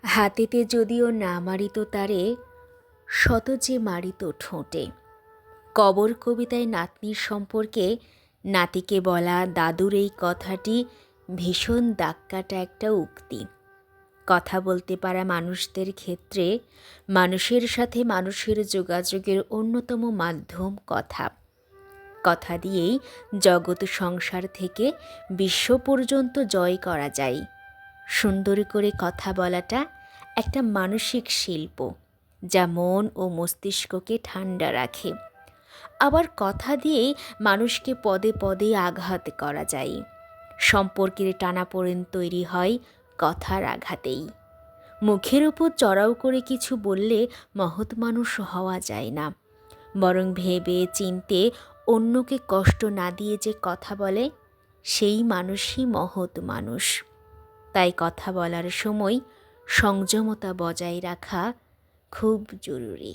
হাতেতে যদিও না মারিত তারে, শত যে মারিত ঠোঁটে। কবর কবিতায় নাতনির সম্পর্কে নাতিকে বলা দাদুর এই কথাটি ভীষণ দাগকাটা একটা উক্তি। কথা বলতে পারা মানুষদের ক্ষেত্রে মানুষের সাথে মানুষের যোগাযোগের অন্যতম মাধ্যম কথা। কথা দিয়েই জগৎ সংসার থেকে বিশ্ব পর্যন্ত জয় করা যায়। সুন্দর করে কথা বলাটা একটা মানসিক শিল্প, যা মন ও মস্তিষ্ককে ঠান্ডা রাখে। আবার কথা দিয়েই মানুষকে পদে পদে আঘাত করা যায়। সম্পর্কের টানাপোড়েন তৈরি হয় কথার আঘাতেই। মুখের উপর চড়াও করে কিছু বললে মহৎ মানুষ হওয়া যায় না, বরং ভেবে চিনতে অন্যকে কষ্ট না দিয়ে যে কথা বলে, সেই মানুষই মহৎ মানুষ। তাই কথা বলার সময় সংযমতা বজায় রাখা খুব জরুরি।